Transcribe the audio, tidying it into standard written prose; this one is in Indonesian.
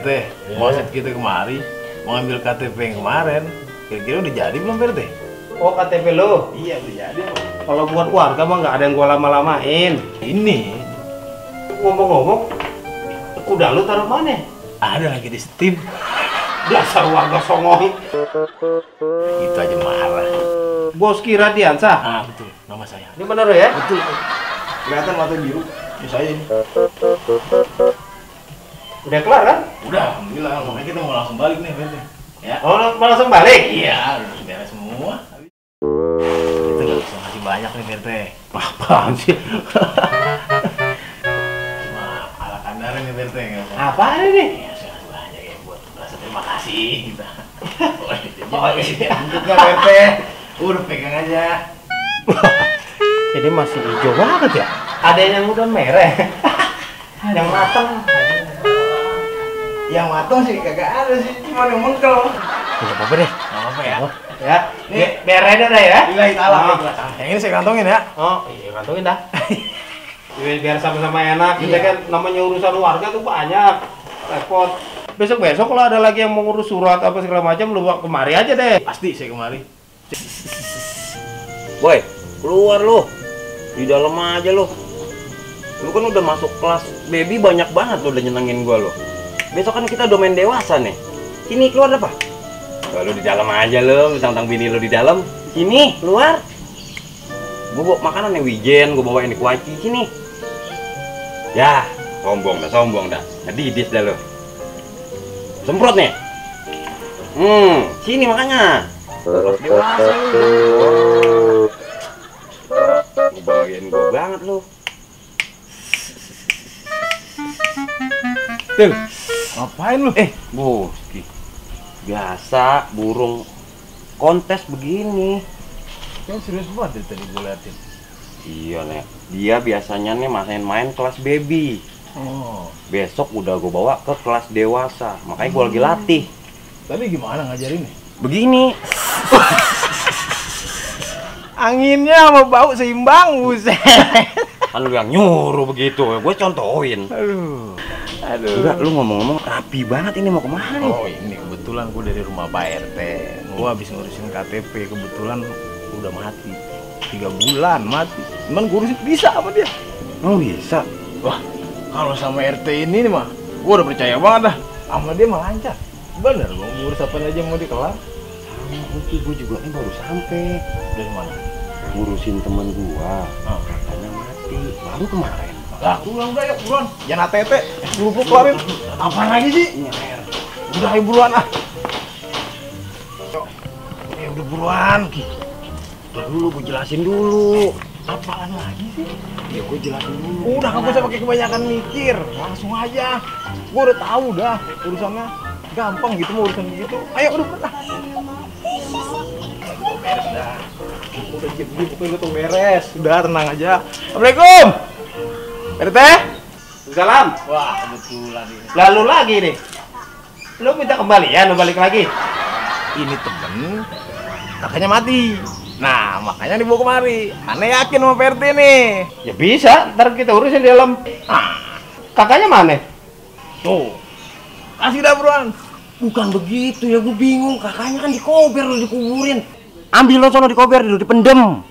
PRT, mau set kita kemari, mau ngambil KTP yang kemarin. Kira-kira udah jadi belum PRT? Oh, KTP lo? Iya, udah jadi. Kalau buat warga mah nggak ada yang gua lama-lamain. Ini Ngomong-ngomong, kuda lu taruh mana? ada lagi di Steam. Dasar warga songong. Itu aja marah. Bos Kira Diansa. Ah, betul, nama saya. Ini bener ya? Betul. Kelihatan mata biru. Ini saya ini. Udah kelar kan? Udah, alhamdulillah. Makanya kita mau langsung balik nih, PRT. Ya. Oh, mau langsung balik? Iya, udah beres semua. Kita nggak bisa ngasih banyak nih, PRT. Apaan sih? Cuma ala kandaran nih, PRT. Apaan ini? Ya, saya ngasih banyak ya buat rasa terima kasih kita. Oh, ini bentuknya, PRT. Udah pegang aja. Jadi masih hijau banget ya? Ada yang udah merah. Yang matang. Yang matang sih kagak ada sih, cuma yang mengkel. Tidak apa-apa deh. Nggak apa-apa ya. Ya, biar aja dah ya. Billahi ta'ala. Yang ini saya kantongin ya. Oh, iya kantongin dah. Biar sama-sama enak. Kita Iya. kan namanya urusan warga tuh banyak. Repot. Besok-besok kalau ada lagi yang mau ngurus surat apa segala macam, lu bawa kemari aja deh. Pasti saya kemari. Boy, keluar lu. Di dalam aja lu. Lu kan udah masuk kelas baby, banyak banget lu udah nyenengin gua lu. Besok kan kita udah main dewasa nih. Sini keluar apa? Oh, lu di dalam aja lu, mentang-mentang bini lu di dalam. Sini, keluar. Gua bawa makanan yang wijen, gua bawain di kuaci sini. Ya, sombong dah. Ngedidis dah lu. Semprot nih. Sini makanya. Kelas dewasa lu. Gua bawain gua banget lu. Til, ngapain lu? Boski. Biasa burung kontes begini. Kan serius banget tadi gue liatin. Iya, Nek. Dia biasanya nih main kelas baby. Oh, Besok udah gue bawa ke kelas dewasa. Makanya gue lagi latih. tapi gimana ngajarinnya? Begini. Anginnya sama bau seimbang, buset. Kan lu yang nyuruh begitu. Gue contohin. Aduh. Enggak, lu ngomong-ngomong rapi banget ini mau kemana nih? Oh, ini kebetulan gue dari rumah Pak RT. Gue habis ngurusin KTP, kebetulan udah mati. 3 bulan mati. Cuman gue urusin bisa apa dia? Oh, bisa. Wah, kalau sama RT ini nih mah, gue udah percaya banget dah. Sama dia mah lancar. Bener, gue ngurus apa aja mau dikelar. Sama gue juga nih baru sampai. Dari mana? Ngurusin temen gua. Oh. Katanya mati. Baru kemarin. Lah, pulang udah yuk, buruan. Jangan ATT, buru-buru kelarin. Apaan lagi sih? Nyer. Udah ayo buruan ah. Yuk. Udah buruan. Udah dulu, gue jelasin dulu. Apaan lagi sih? Ya gue jelasin dulu. Udah, nggak usah pakai kebanyakan mikir. Langsung aja. Gue udah tahu dah urusannya. Gampang gitu mau urusan gitu. Ayo udah beres. Beres dah. Udah jadi pokoknya tuh beres. Udah tenang aja. Assalamualaikum. RT? Salam. Wah, kebetulan ini. Lalu lagi nih. Lu minta kembalian, lu balik lagi. Ini temen kakaknya mati. Nah, makanya dibawa kemari. Aneh yakin sama PRT nih. Ya bisa, ntar kita urusin di dalam. Kakaknya mana? Tuh. Kasih dah buruan. Bukan begitu ya, gue bingung. Kakaknya kan dikober, lu dikuburin. Ambil lo sono dikober, dulu dipendem.